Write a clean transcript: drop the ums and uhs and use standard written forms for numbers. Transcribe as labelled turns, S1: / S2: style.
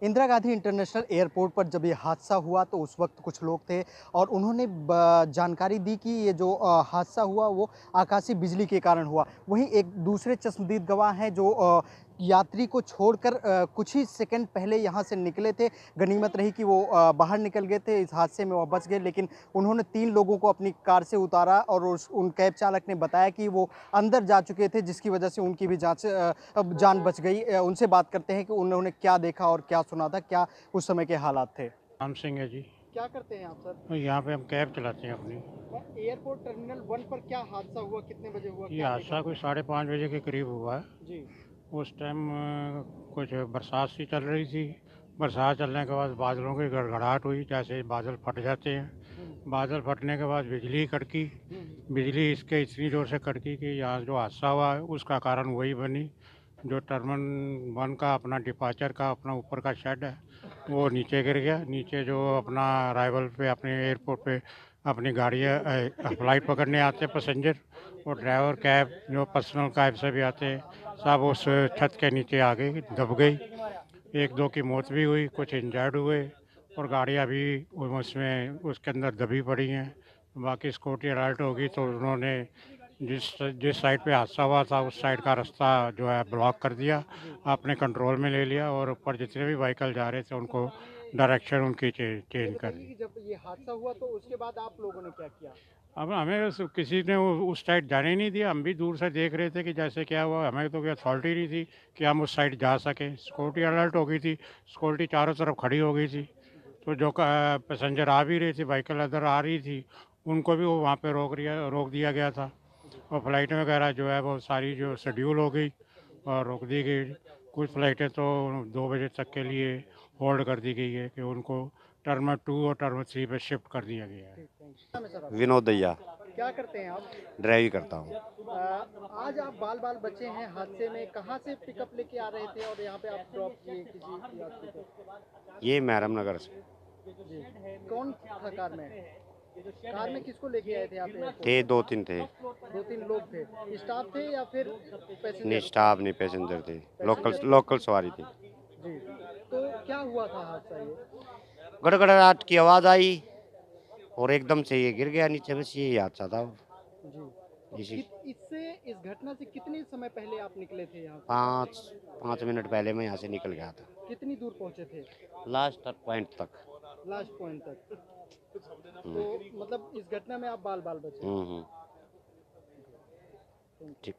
S1: Indira Gandhi international airport पर जब ये हादसा हुआ तो उस वक्त कुछ लोग थे और उन्होंने जानकारी दी कि ये जो हादसा हुआ वो आकाशीय बिजली के कारण हुआ। वहीं एक दूसरे चश्मदीद गवाह हैं जो यात्री को छोड़कर कुछ ही सेकंड पहले यहाँ से निकले थे। गनीमत रही कि वो बाहर निकल गए थे, इस हादसे में वो बच गए, लेकिन उन्होंने 3 लोगों को अपनी कार से उतारा और उन कैब चालक ने बताया कि वो अंदर जा चुके थे, जिसकी वजह से उनकी भी अब जान बच गई। उनसे बात करते हैं कि उन्होंने क्या देखा और क्या सुना था, क्या उस समय के हालात थे।
S2: राम सिंह है जी।
S1: क्या करते हैं आप सर?
S2: तो यहाँ पे हम कैब चलाते हैं अपनी।
S1: एयरपोर्ट टर्मिनल 1 पर क्या हादसा हुआ, कितने बजे हुआ,
S2: ये
S1: क्या
S2: हादसा
S1: देखा?
S2: कोई 5:30 बजे के करीब हुआ है।
S1: जी।
S2: उस टाइम कुछ बरसात सी चल रही थी। बरसात चलने के बाद बादलों की गड़गड़ाहट हुई, जैसे बादल फट जाते हैं। बादल फटने के बाद बिजली कड़की। बिजली इसके इतनी ज़ोर से कड़की कि यहाँ जो हादसा हुआ है उसका कारण वही बनी। जो टर्मिनल 1 का अपना डिपार्चर का अपना ऊपर का शेड है वो नीचे गिर गया। नीचे जो अपना अराइवल पे अपने एयरपोर्ट पे अपनी गाड़ियाँ फ्लाइट पकड़ने आते पैसेंजर और ड्राइवर कैब जो पर्सनल कैब से भी आते सब उस छत के नीचे आ गई, दब गई। 1-2 की मौत भी हुई, कुछ इंजर्ड हुए और गाड़ियाँ भी उसमें उसके अंदर दबी पड़ी हैं। बाकी सिक्योरिटी अलर्ट होगी तो उन्होंने जिस जिस साइड पे हादसा हुआ था उस साइड का रास्ता जो है ब्लॉक कर दिया, अपने कंट्रोल में ले लिया और ऊपर जितने भी व्हीकल जा रहे थे उनको डायरेक्शन उनकी चेंज कर दी।
S1: कि जब ये हादसा हुआ तो उसके बाद आप लोगों ने क्या किया?
S2: अब हमें किसी ने उस साइड जाने ही नहीं दिया। हम भी दूर से देख रहे थे कि जैसे क्या हुआ, हमें तो कोई अथॉरिटी नहीं थी कि हम उस साइड जा सकें। सिक्योरिटी अलर्ट हो गई थी, सिक्योरिटी चारों तरफ खड़ी हो गई थी। तो जो पैसेंजर आ भी रही थी, व्हीकल अदर आ रही थी, उनको भी वो वहाँ पे रोक दिया गया था। और फ्लाइटें वगैरह जो है वो सारी जो शेड्यूल हो गई और रोक दी गई। कुछ फ्लाइटें तो 2 बजे तक के लिए होल्ड कर दी गई है कि उनको टर्मिनल 2 और टर्मिनल 3 पे शिफ्ट कर दिया गया है।
S1: ठीक, थैंक यू। नाम है सर आपका?
S3: विनोद दैया।
S1: क्या करते हैं आप?
S3: ड्राइव करता हूँ।
S1: आज आप बाल-बाल बचे हैं हादसे में, कहाँ से पिकअप लेके आ रहे थे और यहाँ पे आप ड्रॉप किए किसी यात्री को?
S3: ये मैरम नगर से
S1: जी। कौन था कार में? कार में किसको लेके आए थे आप एयरपोर्ट?
S3: थे, 2-3 थे।
S1: 2-3 लोग थे। स्टाफ थे या फिर
S3: नहीं,
S1: पैसेंजर?
S3: स्टाफ नहीं, पैसेंजर थे। Local
S1: passenger.
S3: लोकल सवारी थी।
S1: जी। तो क्या हुआ था हादसा ये?
S3: गड़गड़ाहट की आवाज़ आई और एकदम से ये गिर गया नीचे। बस यही हादसा था।
S1: जी। तो
S3: इसी
S1: इस घटना से कितने समय पहले आप निकले थे यहाँ से?
S3: 5 मिनट पहले मैं यहाँ से निकल गया था,
S1: कितनी दूर पहुँचे थे?
S3: लास्ट पॉइंट तक।
S1: लास्ट पॉइंट तक।
S3: हम्म,
S1: तो मतलब इस घटना में आप बाल-बाल बचे।
S3: हम्म।
S1: Thank you.
S3: ठीक।